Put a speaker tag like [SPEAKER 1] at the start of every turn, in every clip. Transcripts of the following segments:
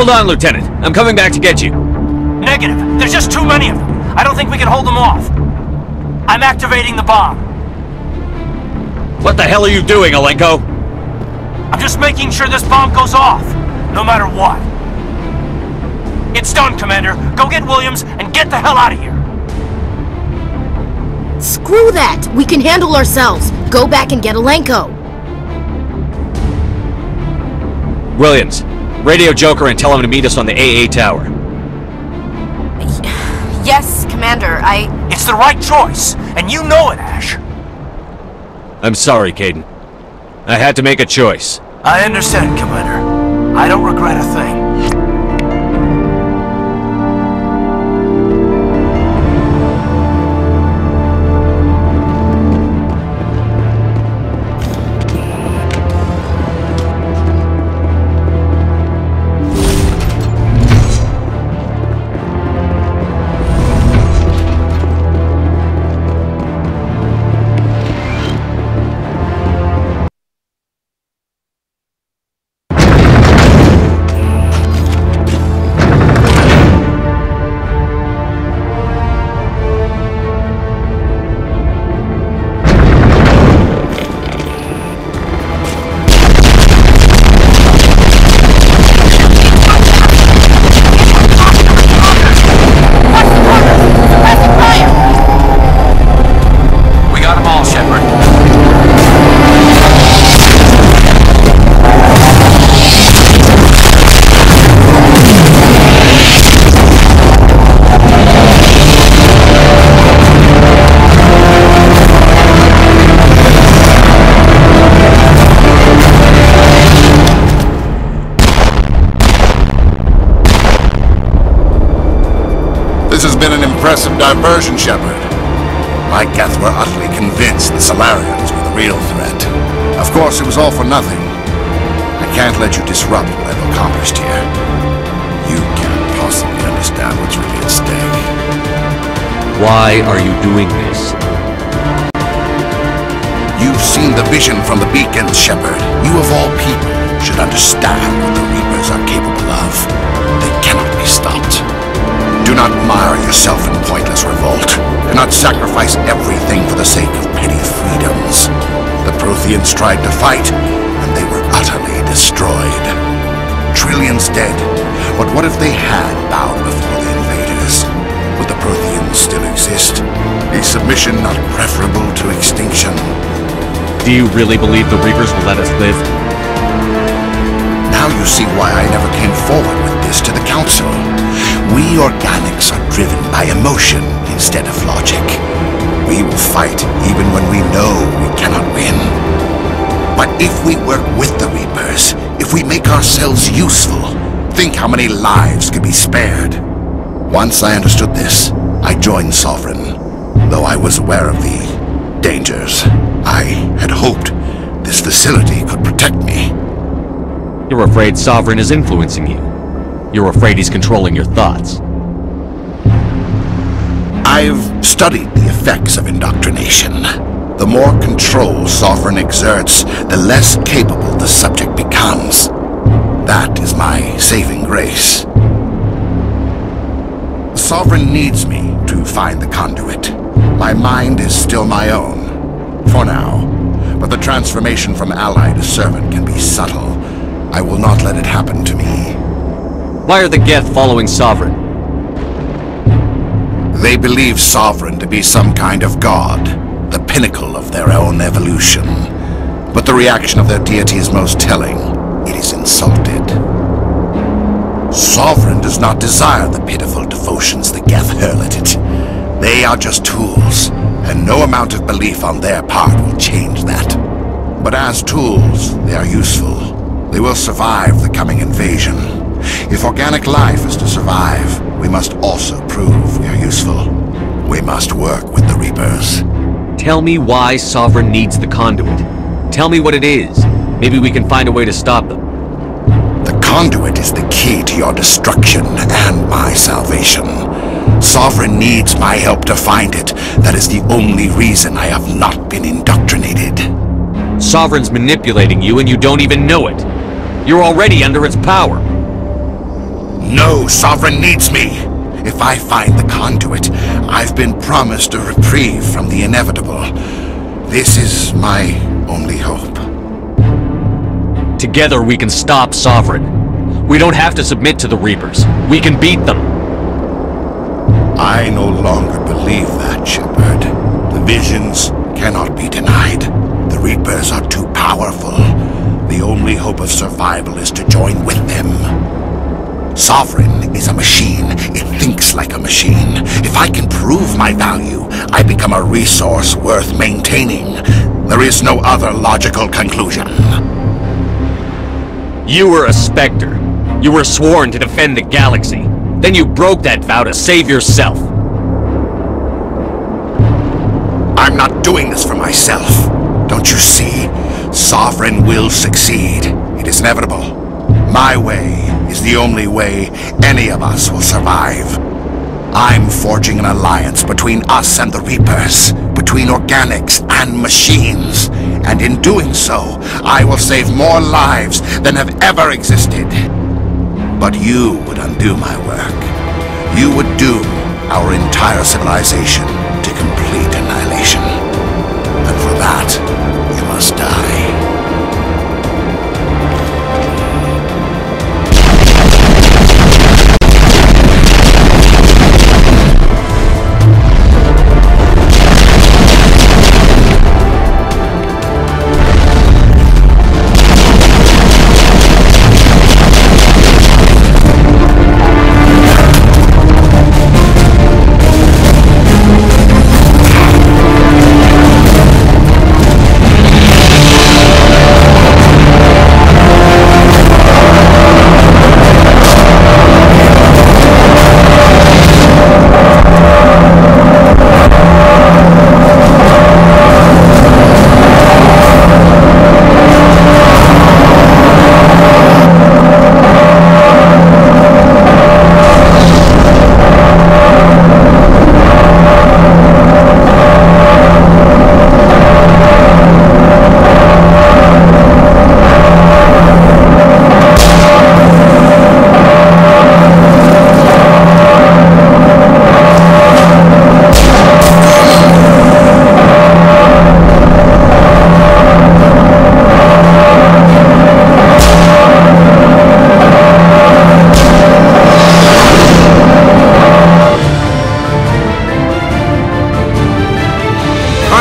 [SPEAKER 1] Hold on, Lieutenant. I'm coming back to get you.
[SPEAKER 2] Negative. There's just too many of them. I don't think we can hold them off. I'm activating the bomb.
[SPEAKER 1] What the hell are you doing, Alenko?
[SPEAKER 2] I'm just making sure this bomb goes off, no matter what. It's done, Commander. Go get Williams and get the hell out of here.
[SPEAKER 3] Screw that! We can handle ourselves. Go back and get Alenko.
[SPEAKER 1] Williams, radio Joker and tell him to meet us on the AA tower.
[SPEAKER 3] Yes, Commander,
[SPEAKER 2] It's the right choice, and you know it, Ash.
[SPEAKER 1] I'm sorry, Caden. I had to make a choice.
[SPEAKER 2] I understand, Commander. I don't regret a thing.
[SPEAKER 4] Impressive diversion, Shepard. My Geth were utterly convinced the Solarians were the real threat. Of course, it was all for nothing. I can't let you disrupt what I've accomplished here. You can't possibly understand what's really at stake.
[SPEAKER 1] Why are you doing this?
[SPEAKER 4] You've seen the vision from the beacons, Shepard. You of all people should understand what the Reapers are capable of. They cannot be stopped. Do not mire yourself in pointless revolt. Do not sacrifice everything for the sake of petty freedoms. The Protheans tried to fight, and they were utterly destroyed. Trillions dead, but what if they had bowed before the invaders? Would the Protheans still exist? Is submission not preferable to extinction?
[SPEAKER 1] Do you really believe the Reapers will let us live?
[SPEAKER 4] Now you see why I never came forward with this to the Council. We organics are driven by emotion instead of logic. We will fight even when we know we cannot win. But if we work with the Reapers, if we make ourselves useful, think how many lives could be spared. Once I understood this, I joined Sovereign, though I was aware of the dangers. I had hoped this facility could protect me.
[SPEAKER 1] You're afraid Sovereign is influencing you. You're afraid he's controlling your thoughts.
[SPEAKER 4] I've studied the effects of indoctrination. The more control Sovereign exerts, the less capable the subject becomes. That is my saving grace. Sovereign needs me to find the conduit. My mind is still my own, for now. But the transformation from ally to servant can be subtle. I will not let it happen to me.
[SPEAKER 1] Why are the Geth following Sovereign?
[SPEAKER 4] They believe Sovereign to be some kind of god, the pinnacle of their own evolution. But the reaction of their deity is most telling. It is insulted. Sovereign does not desire the pitiful devotions the Geth hurl at it. They are just tools, and no amount of belief on their part will change that. But as tools, they are useful. They will survive the coming invasion. If organic life is to survive, we must also prove we are useful. We must work with the Reapers.
[SPEAKER 1] Tell me why Sovereign needs the conduit. Tell me what it is. Maybe we can find a way to stop them.
[SPEAKER 4] The conduit is the key to your destruction and my salvation. Sovereign needs my help to find it. That is the only reason I have not been indoctrinated.
[SPEAKER 1] Sovereign's manipulating you and you don't even know it. You're already under its power.
[SPEAKER 4] No sovereign needs me. If I find the conduit, I've been promised a reprieve from the inevitable. This is my only hope.
[SPEAKER 1] Together we can stop Sovereign. We don't have to submit to the Reapers. We can beat them.
[SPEAKER 4] I no longer believe that, Shepard. The visions cannot be denied. The Reapers are too powerful. The only hope of survival is to join with them. Sovereign is a machine. It thinks like a machine. If I can prove my value, I become a resource worth maintaining. There is no other logical conclusion.
[SPEAKER 1] You were a Spectre. You were sworn to defend the galaxy. Then you broke that vow to save yourself.
[SPEAKER 4] I'm not doing this for myself. Don't you see? Sovereign will succeed. It is inevitable. My way is the only way any of us will survive. I'm forging an alliance between us and the Reapers, between organics and machines. And in doing so, I will save more lives than have ever existed. But you would undo my work. You would doom our entire civilization to complete annihilation. And for that, you must die.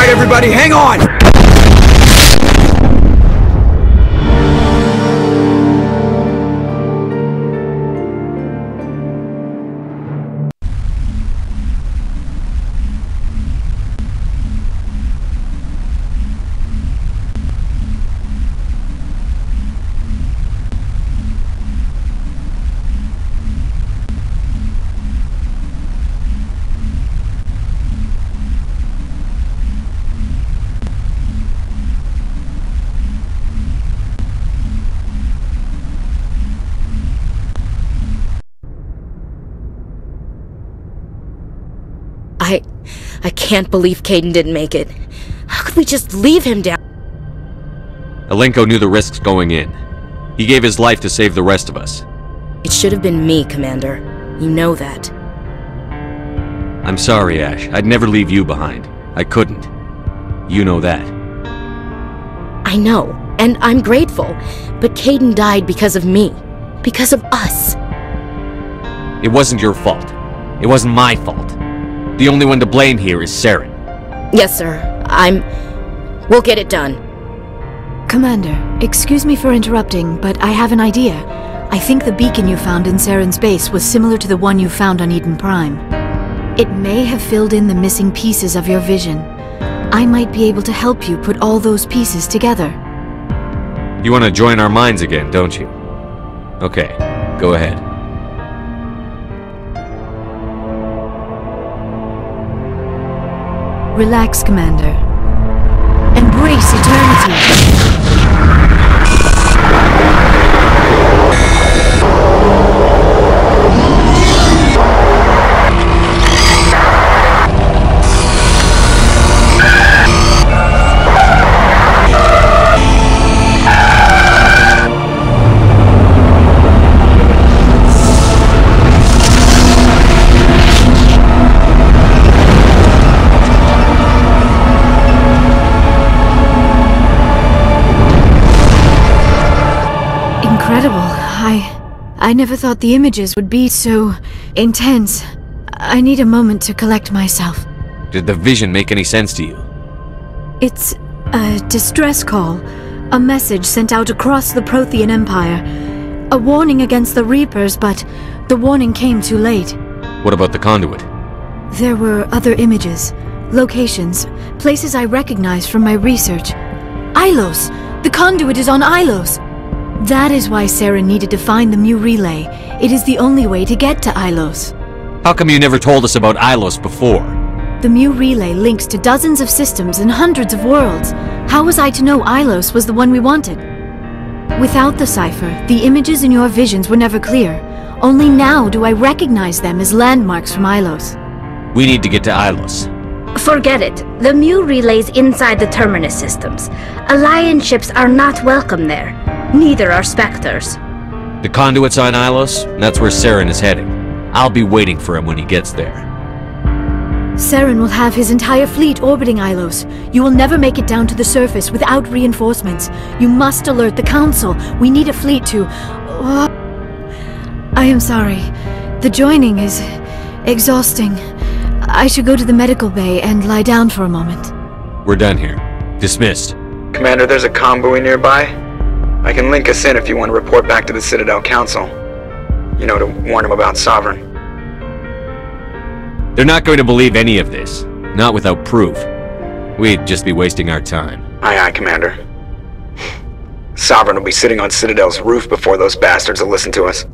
[SPEAKER 5] Everybody, hang on!
[SPEAKER 3] I can't believe Caden didn't make it. How could we just leave him down?
[SPEAKER 1] Alenko knew the risks going in. He gave his life to save the rest of us.
[SPEAKER 3] It should have been me, Commander. You know that.
[SPEAKER 1] I'm sorry, Ash. I'd never leave you behind. I couldn't. You know that.
[SPEAKER 3] I know, and I'm grateful. But Caden died because of me. Because of us.
[SPEAKER 1] It wasn't your fault. It wasn't my fault. The only one to blame here is Saren.
[SPEAKER 3] Yes, sir. We'll get it done.
[SPEAKER 6] Commander, excuse me for interrupting, but I have an idea. I think the beacon you found in Saren's base was similar to the one you found on Eden Prime. It may have filled in the missing pieces of your vision. I might be able to help you put all those pieces together.
[SPEAKER 1] You want to join our minds again, don't you? Okay, go ahead.
[SPEAKER 6] Relax, Commander. Embrace eternity. I never thought the images would be so intense. I need a moment to collect myself.
[SPEAKER 1] Did the vision make any sense to you?
[SPEAKER 6] It's a distress call. A message sent out across the Prothean Empire. A warning against the Reapers, but the warning came too late.
[SPEAKER 1] What about the conduit?
[SPEAKER 6] There were other images, locations, places I recognized from my research. Ilos! The conduit is on Ilos! That is why Saren needed to find the Mu relay. It is the only way to get to Ilos.
[SPEAKER 1] How come you never told us about Ilos before?
[SPEAKER 6] The Mu relay links to dozens of systems and hundreds of worlds. How was I to know Ilos was the one we wanted? Without the cipher, the images in your visions were never clear. Only now do I recognize them as landmarks from Ilos.
[SPEAKER 1] We need to get to Ilos.
[SPEAKER 3] Forget it. The Mu relay's inside the Terminus systems. Alliance ships are not welcome there. Neither are Spectres.
[SPEAKER 1] The conduit's on Ilos, and that's where Saren is heading. I'll be waiting for him when he gets there.
[SPEAKER 6] Saren will have his entire fleet orbiting Ilos. You will never make it down to the surface without reinforcements. You must alert the Council. We need a fleet to... I am sorry. The joining is exhausting. I should go to the medical bay and lie down for a moment.
[SPEAKER 1] We're done here. Dismissed.
[SPEAKER 5] Commander, there's a comm buoy nearby. I can link us in if you want to report back to the Citadel Council. You know, to warn them about Sovereign.
[SPEAKER 1] They're not going to believe any of this. Not without proof. We'd just be wasting our time.
[SPEAKER 5] Aye, aye, Commander. Sovereign will be sitting on Citadel's roof before those bastards will listen to us.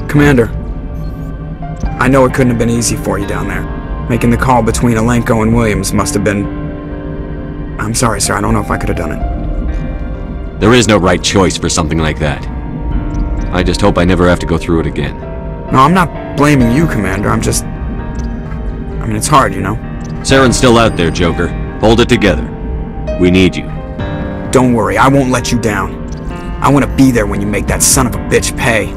[SPEAKER 5] Commander, I know it couldn't have been easy for you down there. Making the call between Alenko and Williams must have been... I'm sorry, sir, I don't know if I could have done it.
[SPEAKER 1] There is no right choice for something like that. I just hope I never have to go through it again.
[SPEAKER 5] No, I'm not blaming you, Commander, I'm just... I mean, it's hard, you know?
[SPEAKER 1] Saren's still out there, Joker. Hold it together. We need you.
[SPEAKER 5] Don't worry, I won't let you down. I want to be there when you make that son of a bitch pay.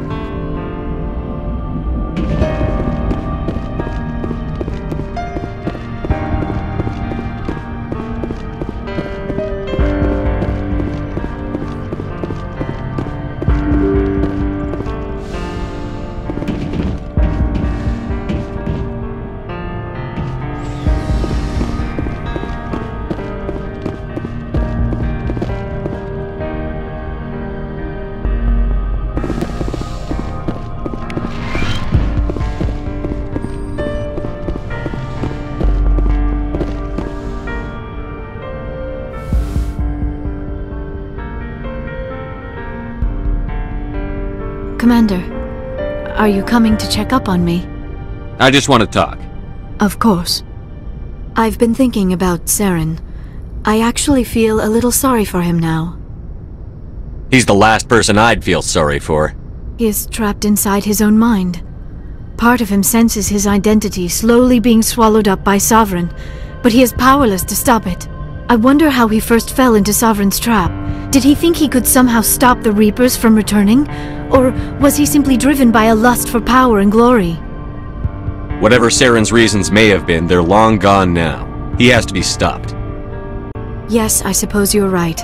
[SPEAKER 6] Commander, are you coming to check up on me?
[SPEAKER 1] I just want to talk.
[SPEAKER 6] Of course. I've been thinking about Saren. I actually feel a little sorry for him now.
[SPEAKER 1] He's the last person I'd feel sorry for.
[SPEAKER 6] He is trapped inside his own mind. Part of him senses his identity slowly being swallowed up by Sovereign, but he is powerless to stop it. I wonder how he first fell into Sovereign's trap. Did he think he could somehow stop the Reapers from returning? Or was he simply driven by a lust for power and glory?
[SPEAKER 1] Whatever Saren's reasons may have been, they're long gone now. He has to be stopped.
[SPEAKER 6] Yes, I suppose you're right.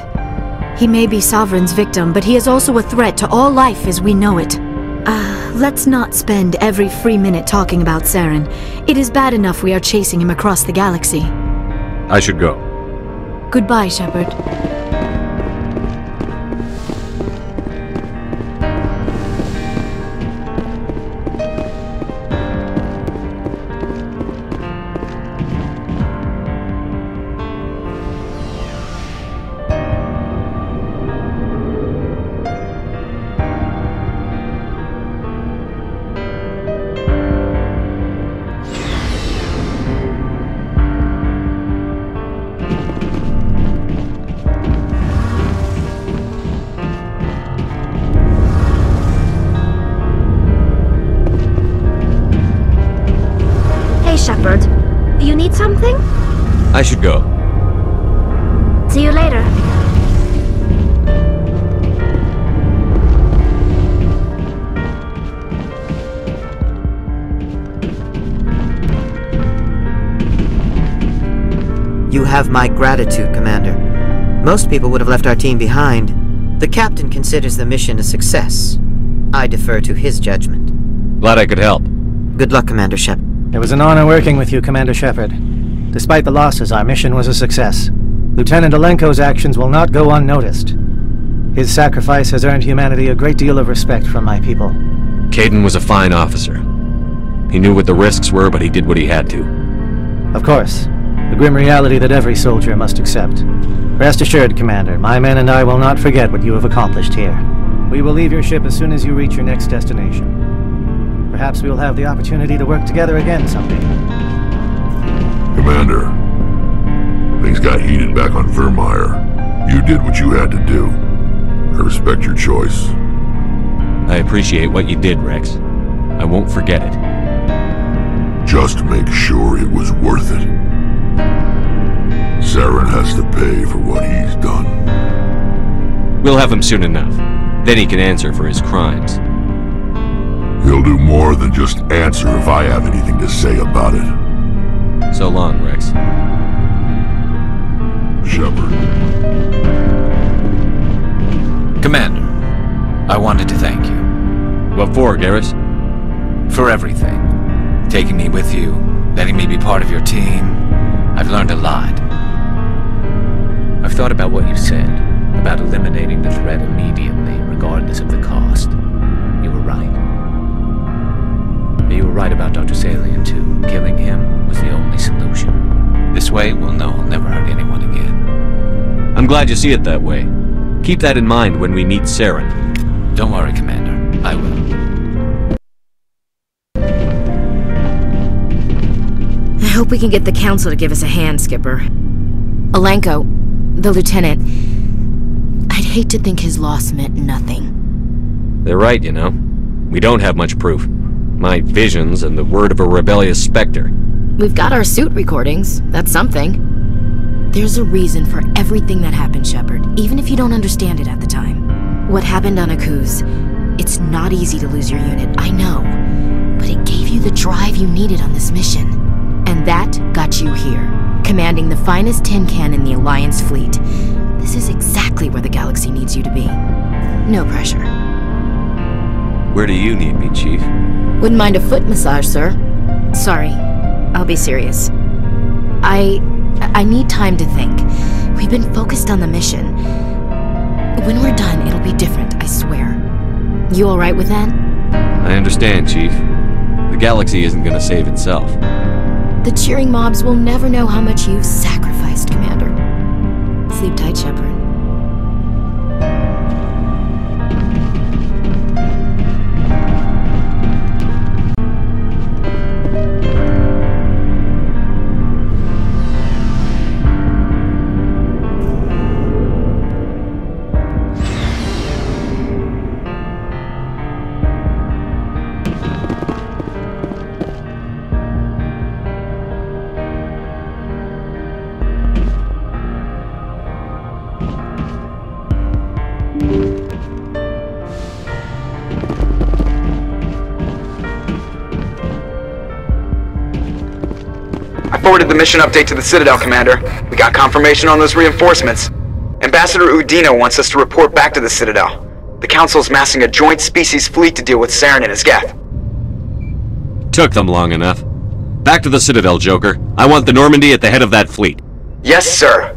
[SPEAKER 6] He may be Sovereign's victim, but he is also a threat to all life as we know it. Let's not spend every free minute talking about Saren. It is bad enough we are chasing him across the galaxy.
[SPEAKER 1] I should go.
[SPEAKER 6] Goodbye, Shepard.
[SPEAKER 3] You need something?
[SPEAKER 1] I should go.
[SPEAKER 3] See you later.
[SPEAKER 7] You have my gratitude, Commander. Most people would have left our team behind. The captain considers the mission a success. I defer to his judgment.
[SPEAKER 1] Glad I could help.
[SPEAKER 7] Good luck, Commander Shepard.
[SPEAKER 8] It was an honor working with you, Commander Shepard. Despite the losses, our mission was a success. Lieutenant Alenko's actions will not go unnoticed. His sacrifice has earned humanity a great deal of respect from my people.
[SPEAKER 1] Caden was a fine officer. He knew what the risks were, but he did what he had to.
[SPEAKER 8] Of course. The grim reality that every soldier must accept. Rest assured, Commander, my men and I will not forget what you have accomplished here. We will leave your ship as soon as you reach your next destination. Perhaps we will have the opportunity to work together again someday.
[SPEAKER 9] Commander, things got heated back on Virmir. You did what you had to do. I respect your choice.
[SPEAKER 1] I appreciate what you did, Rex. I won't forget it.
[SPEAKER 9] Just make sure it was worth it. Saren has to pay for what he's done.
[SPEAKER 1] We'll have him soon enough. Then he can answer for his crimes.
[SPEAKER 9] He'll do more than just answer if I have anything to say about it.
[SPEAKER 1] So long, Rex.
[SPEAKER 9] Shepard.
[SPEAKER 10] Commander, I wanted to thank you.
[SPEAKER 1] What for, Garrus?
[SPEAKER 10] For everything. Taking me with you, letting me be part of your team. I've learned a lot. I've thought about what you said, about eliminating the threat immediately, regardless of the cost. You were right. You were right about Dr. Salian, too. Killing him was the only solution. This way, we'll know he'll never hurt anyone again.
[SPEAKER 1] I'm glad you see it that way. Keep that in mind when we meet Saren.
[SPEAKER 10] Don't worry, Commander. I will.
[SPEAKER 11] I hope we can get the Council to give us a hand, Skipper. Alenko, the Lieutenant, I'd hate to think his loss meant nothing.
[SPEAKER 1] They're right, you know. We don't have much proof. My visions and the word of a rebellious specter.
[SPEAKER 11] We've got our suit recordings. That's something. There's a reason for everything that happened, Shepard, even if you don't understand it at the time. What happened on Akuz, it's not easy to lose your unit, I know. But it gave you the drive you needed on this mission. And that got you here, commanding the finest tin can in the Alliance fleet. This is exactly where the galaxy needs you to be. No pressure.
[SPEAKER 1] Where do you need me, Chief?
[SPEAKER 11] Wouldn't mind a foot massage, sir. Sorry, I'll be serious. I need time to think. We've been focused on the mission. When we're done, it'll be different, I swear. You alright with that?
[SPEAKER 1] I understand, Chief. The galaxy isn't gonna save itself.
[SPEAKER 11] The cheering mobs will never know how much you've sacrificed, Commander. Sleep tight, Shepard.
[SPEAKER 5] Forwarded the mission update to the Citadel, Commander. We got confirmation on those reinforcements. Ambassador Udino wants us to report back to the Citadel. The Council's massing a joint species fleet to deal with Saren and his Geth.
[SPEAKER 1] Took them long enough. Back to the Citadel, Joker. I want the Normandy at the head of that fleet.
[SPEAKER 5] Yes, sir.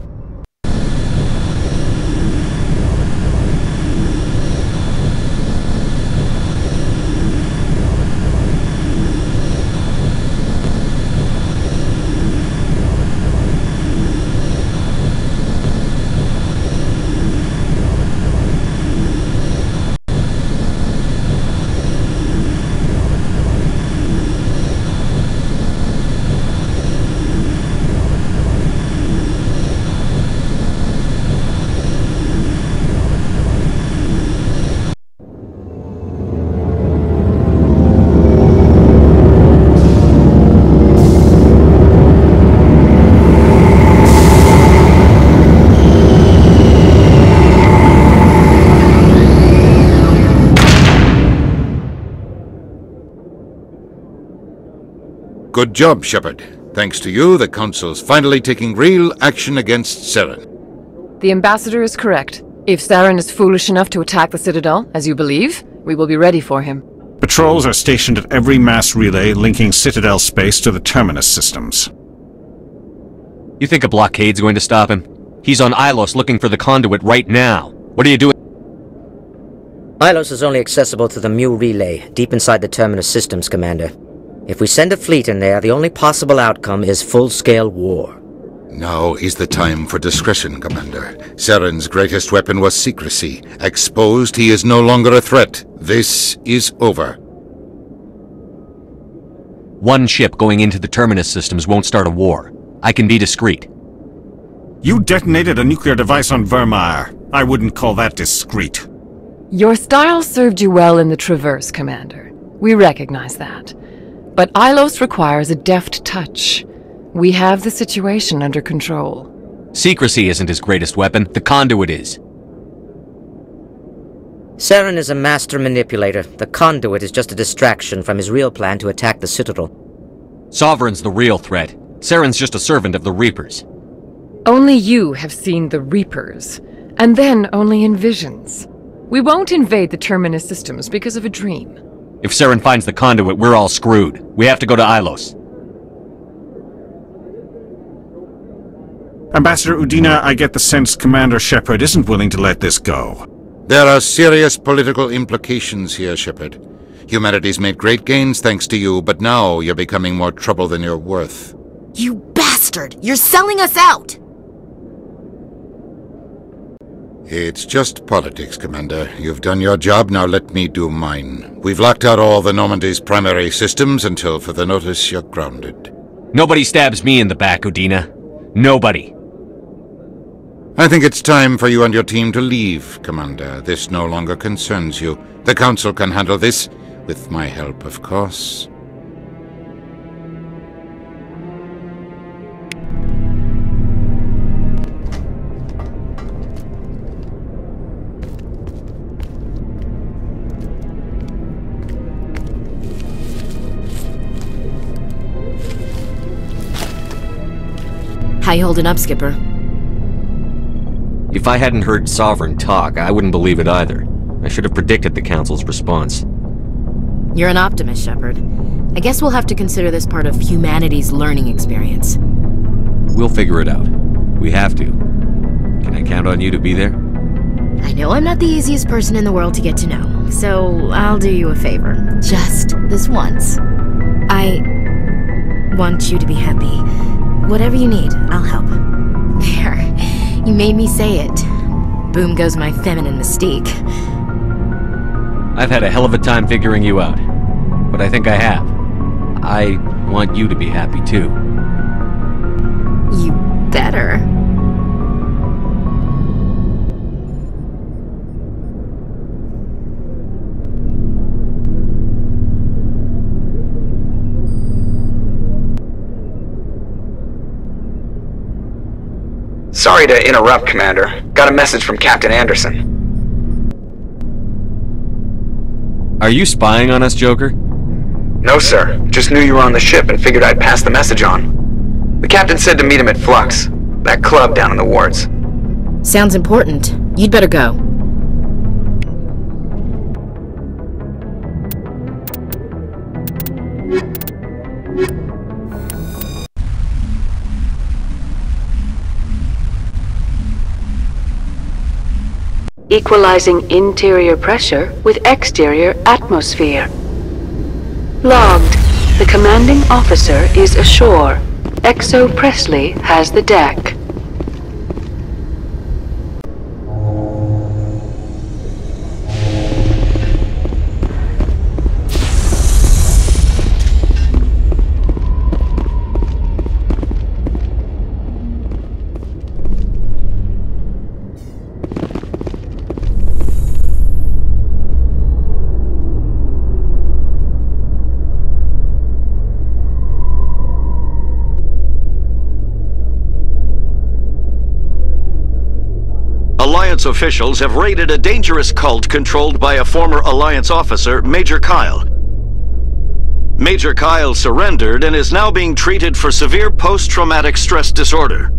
[SPEAKER 4] Good job, Shepard. Thanks to you, the Council's finally taking real action against Saren.
[SPEAKER 12] The Ambassador is correct. If Saren is foolish enough to attack the Citadel, as you believe, we will be ready for him.
[SPEAKER 13] Patrols are stationed at every mass relay linking Citadel space to the Terminus systems.
[SPEAKER 1] You think a blockade's going to stop him? He's on Ilos looking for the conduit right now. What are you doing?
[SPEAKER 14] Ilos is only accessible to the Mu relay, deep inside the Terminus systems, Commander. If we send a fleet in there, the only possible outcome is full-scale war.
[SPEAKER 4] Now is the time for discretion, Commander. Saren's greatest weapon was secrecy. Exposed, he is no longer a threat. This is over.
[SPEAKER 1] One ship going into the Terminus systems won't start a war. I can be discreet.
[SPEAKER 13] You detonated a nuclear device on Virmir. I wouldn't call that discreet.
[SPEAKER 12] Your style served you well in the Traverse, Commander. We recognize that. But Ilos requires a deft touch. We have the situation under control.
[SPEAKER 1] Secrecy isn't his greatest weapon. The conduit is.
[SPEAKER 14] Saren is a master manipulator. The conduit is just a distraction from his real plan to attack the Citadel.
[SPEAKER 1] Sovereign's the real threat. Saren's just a servant of the Reapers.
[SPEAKER 12] Only you have seen the Reapers, and then only in visions. We won't invade the Terminus systems because of a dream.
[SPEAKER 1] If Saren finds the conduit, we're all screwed. We have to go to Ilos.
[SPEAKER 13] Ambassador Udina, I get the sense Commander Shepard isn't willing to let this go.
[SPEAKER 4] There are serious political implications here, Shepard. Humanity's made great gains thanks to you, but now you're becoming more trouble than you're worth.
[SPEAKER 11] You bastard! You're selling us out!
[SPEAKER 4] It's just politics, Commander. You've done your job, now let me do mine. We've locked out all the Normandy's primary systems until further notice you're grounded.
[SPEAKER 1] Nobody stabs me in the back, Udina. Nobody.
[SPEAKER 4] I think it's time for you and your team to leave, Commander. This no longer concerns you. The Council can handle this, with my help, of course.
[SPEAKER 11] How you holding up, Skipper?
[SPEAKER 1] If I hadn't heard Sovereign talk, I wouldn't believe it either. I should have predicted the Council's response.
[SPEAKER 11] You're an optimist, Shepard. I guess we'll have to consider this part of humanity's learning experience.
[SPEAKER 1] We'll figure it out. We have to. Can I count on you to be there?
[SPEAKER 11] I know I'm not the easiest person in the world to get to know, so I'll do you a favor. Just this once. I want you to be happy. Whatever you need, I'll help. There. You made me say it. Boom goes my feminine mystique.
[SPEAKER 1] I've had a hell of a time figuring you out. But I think I have. I want you to be happy too.
[SPEAKER 11] You better.
[SPEAKER 5] Sorry to interrupt, Commander. Got a message from Captain Anderson.
[SPEAKER 1] Are you spying on us, Joker?
[SPEAKER 5] No, sir. Just knew you were on the ship and figured I'd pass the message on. The captain said to meet him at Flux, that club down in the wards.
[SPEAKER 11] Sounds important. You'd better go.
[SPEAKER 15] Equalizing interior pressure with exterior atmosphere. Logged. The commanding officer is ashore. Exo Presley has the deck.
[SPEAKER 16] Alliance officials have raided a dangerous cult controlled by a former Alliance officer, Major Kyle. Major Kyle surrendered and is now being treated for severe post-traumatic stress disorder.